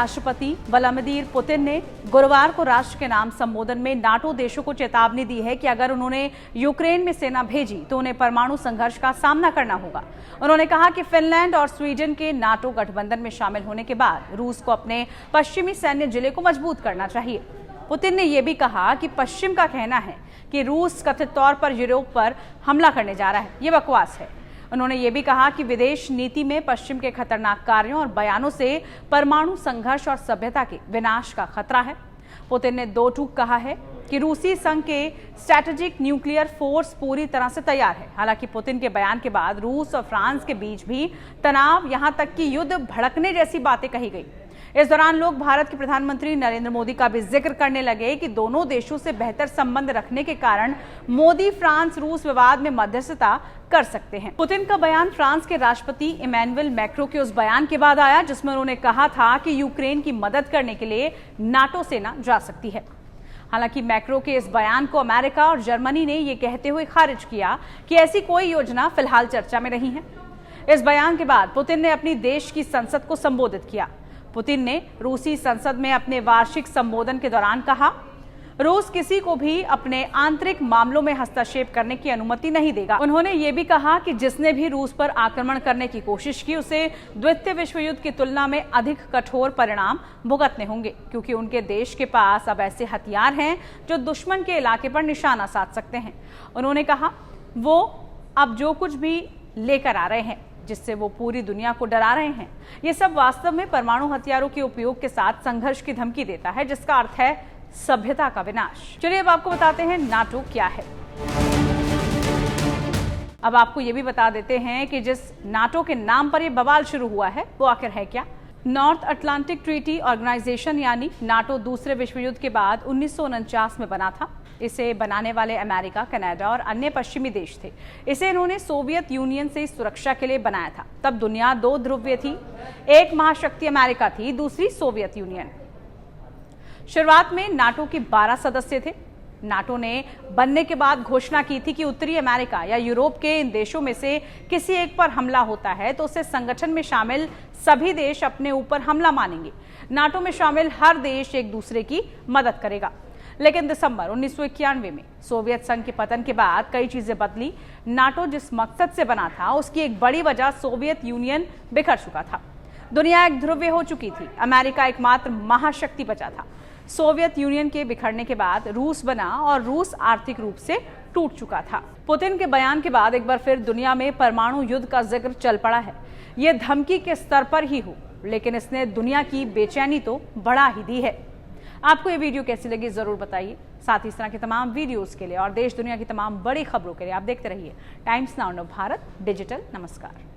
राष्ट्रपति Vladimir Putin ने गुरुवार को राष्ट्र के नाम संबोधन में नाटो देशों को चेतावनी दी है कि अगर उन्होंने यूक्रेन में सेना भेजी तो उन्हें परमाणु संघर्ष का सामना करना होगा। उन्होंने कहा कि फिनलैंड और स्वीडन के नाटो गठबंधन में शामिल होने के बाद रूस को अपने पश्चिमी सैन्य जिले को मजबूत करना चाहिए। पुतिन ने यह भी कहा कि पश्चिम का कहना है कि रूस कथित तौर पर यूरोप पर हमला करने जा रहा है, ये बकवास है। उन्होंने ये भी कहा कि विदेश नीति में पश्चिम के खतरनाक कार्यों और बयानों से परमाणु संघर्ष और सभ्यता के विनाश का खतरा है। पुतिन ने दो टूक कहा है कि रूसी संघ के स्ट्रैटेजिक न्यूक्लियर फोर्स पूरी तरह से तैयार है। हालांकि पुतिन के बयान के बाद रूस और फ्रांस के बीच भी तनाव, यहां तक कि युद्ध भड़कने जैसी बातें कही गई। इस दौरान लोग भारत के प्रधानमंत्री नरेंद्र मोदी का भी जिक्र करने लगे कि दोनों देशों से बेहतर संबंध रखने के कारण मोदी फ्रांस रूस विवाद में मध्यस्थता कर सकते हैं। पुतिन का बयान फ्रांस के राष्ट्रपति इमैनुअल मैक्रों के उस बयान के बाद आया जिसमें उन्होंने कहा था कि यूक्रेन की मदद करने के लिए नाटो सेना जा सकती है। हालांकि मैक्रो के इस बयान को अमेरिका और जर्मनी ने यह कहते हुए खारिज किया कि ऐसी कोई योजना फिलहाल चर्चा में नहीं है। इस बयान के बाद पुतिन ने अपनी देश की संसद को संबोधित किया। पुतिन ने रूसी संसद में अपने वार्षिक संबोधन के दौरान कहा, रूस किसी को भी अपने आंतरिक मामलों में हस्तक्षेप करने की अनुमति नहीं देगा। उन्होंने ये भी कहा कि जिसने भी रूस पर आक्रमण करने की कोशिश की उसे द्वितीय विश्व युद्ध की तुलना में अधिक कठोर परिणाम भुगतने होंगे, क्योंकि उनके देश के पास अब ऐसे हथियार हैं जो दुश्मन के इलाके पर निशाना साध सकते हैं। उन्होंने कहा वो अब जो कुछ भी लेकर आ रहे हैं जिससे वो पूरी दुनिया को डरा रहे हैं, ये सब वास्तव में परमाणु हथियारों के उपयोग के साथ संघर्ष की धमकी देता है, जिसका अर्थ है सभ्यता का विनाश। चलिए अब आपको बताते हैं नाटो क्या है। अब आपको ये भी बता देते हैं कि जिस नाटो के नाम पर ये बवाल शुरू हुआ है वो आखिर है क्या। नॉर्थ अटलांटिक ट्रीटी ऑर्गेनाइजेशन यानी नाटो दूसरे विश्व युद्ध के बाद 1949 में बना था। इसे बनाने वाले अमेरिका, कनाडा और अन्य पश्चिमी देश थे। इसे इन्होंने सोवियत यूनियन से सुरक्षा के लिए बनाया था। तब दुनिया दो ध्रुवीय थी, एक महाशक्ति अमेरिका थी, दूसरी सोवियत यूनियन। शुरुआत में नाटो के 12 सदस्य थे। नाटो ने बनने के बाद घोषणा की थी कि उत्तरी अमेरिका या यूरोप के इन देशों में से किसी एक पर हमला होता है तो उसे संगठन में शामिल सभी देश अपने ऊपर हमला मानेंगे। नाटो में शामिल हर देश एक दूसरे की मदद करेगा। लेकिन दिसंबर 1991 में सोवियत संघ के पतन के बाद कई चीजें बदली। नाटो जिस मकसद से बना था उसकी एक बड़ी वजह सोवियत यूनियन बिखर चुका था। दुनिया एक ध्रुवीय हो चुकी थी। अमेरिका एकमात्र महाशक्ति बचा था। सोवियत यूनियन के बिखरने के बाद रूस बना और रूस आर्थिक रूप से टूट चुका था। पुतिन के बयान के बाद एक बार फिर दुनिया में परमाणु युद्ध का जिक्र चल पड़ा है। यह धमकी के स्तर पर ही हो, लेकिन इसने दुनिया की बेचैनी तो बढ़ा ही दी है। आपको ये वीडियो कैसी लगी जरूर बताइए। साथ ही इस तरह के तमाम वीडियोस के लिए और देश दुनिया की तमाम बड़ी खबरों के लिए आप देखते रहिए टाइम्स नाउ भारत डिजिटल। नमस्कार।